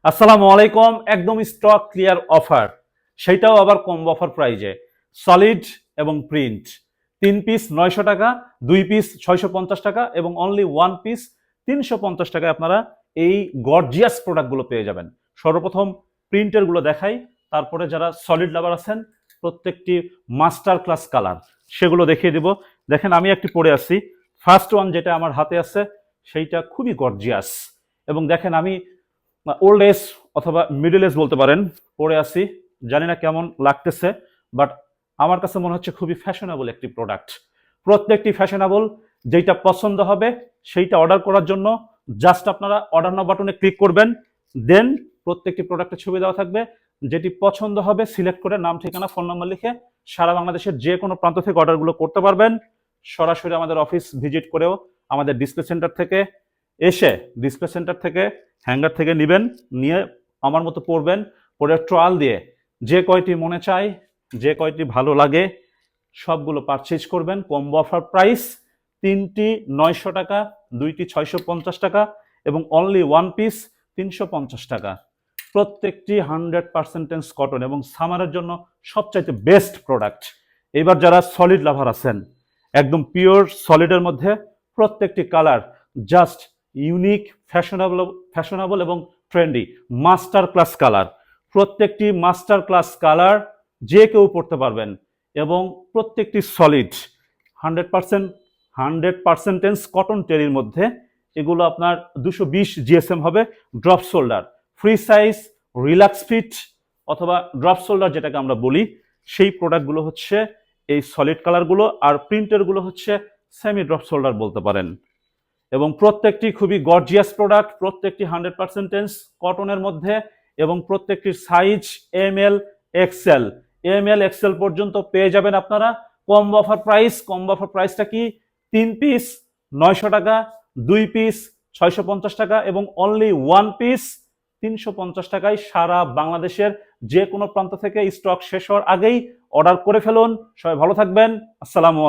আসসালামু আলাইকুম। একদম স্টক ক্লিয়ার অফার, সেটাও আবার কম অফার প্রাইজে। সলিড এবং প্রিন্ট 3 পিস 900 টাকা, 2 পিস 650 টাকা এবং অনলি 1 পিস 350 টাকায় আপনারা এই গর্জিয়াস প্রোডাক্টগুলো পেয়ে যাবেন। সর্বপ্রথম প্রিন্টের গুলো দেখাই, তারপরে যারা সলিড লাভার আছেন প্রত্যেকটি মাস্টার ক্লাস কালার সেগুলো দেখিয়ে দিব। দেখেন আমি একটি পরে আছি, ফার্স্ট ওয়ান যেটা আমার হাতে আছে সেইটা খুবই গর্জিয়াস। এবং দেখেন আমি ওল্ড এজ অথবা মিডল এজ বলতে পারেন পরে আছি, জানি না কেমন লাগতেছে, বাট আমার কাছে মনে হচ্ছে খুবই ফ্যাশনেবল একটি প্রোডাক্ট। প্রত্যেকটি ফ্যাশনেবল, যেটা পছন্দ হবে সেইটা অর্ডার করার জন্য জাস্ট আপনারা অর্ডার নাও বাটনে ক্লিক করবেন, দেন প্রত্যেকটি প্রোডাক্টের ছবি দেওয়া থাকবে, যেটি পছন্দ হবে সিলেক্ট করে নাম ঠিকানা ফোন নাম্বার লিখে সারা বাংলাদেশের যে কোনো প্রান্ত থেকে অর্ডারগুলো করতে পারবেন। সরাসরি আমাদের অফিস ভিজিট করেও আমাদের ডিসপ্লে সেন্টার থেকে এসে ডিসপ্লে সেন্টার থেকে হ্যাঙ্গার থেকে নেবেন, নিয়ে আমার মতো পরবেন, পরে ট্রায়াল দিয়ে যে কয়টি মনে চায়, যে কয়টি ভালো লাগে সবগুলো পারচেজ করবেন। কম্বো অফার প্রাইস 3টি 900 টাকা, 2টি 650 টাকা এবং অনলি 1 পিস 350 টাকা। প্রত্যেকটি 100% কটন এবং সামারের জন্য সবচাইতে বেস্ট প্রোডাক্ট। এবার যারা সলিড লাভার আছেন, একদম পিওর সলিডের মধ্যে প্রত্যেকটি কালার জাস্ট ইউনিক, ফ্যাশনেবল এবং ট্রেন্ডি মাস্টার ক্লাস কালার। প্রত্যেকটি মাস্টার ক্লাস কালার যে কেউ পড়তে পারবেন এবং প্রত্যেকটি সলিড 100% কটন টেরির মধ্যে। এগুলো আপনার 220 জিএসএম হবে, drop shoulder, free size, relax fit অথবা ড্রপ শোল্ডার যেটাকে আমরা বলি, সেই প্রোডাক্টগুলো হচ্ছে এই সলিড কালারগুলো। আর প্রিন্টেরগুলো হচ্ছে সেমি ড্রপ শোল্ডার বলতে পারেন। এবং প্রত্যেকটি খুবই গর্জিয়াস প্রোডাক্ট, প্রত্যেকটি 100% কটনের মধ্যে এবং প্রত্যেকটির সাইজ এম এল এক্সেল পর্যন্ত পেয়ে যাবেন আপনারা। কম্বো অফার প্রাইসটা কি? 3 পিস 900 টাকা, 2 পিস 650 টাকা এবং অনলি 1 পিস 350 টাকায় সারা বাংলাদেশের যে কোনো প্রান্ত থেকে স্টক শেষ হওয়ার আগেই অর্ডার করে ফেলুন। সবাই ভালো থাকবেন। আসসালামু আলাইকুম।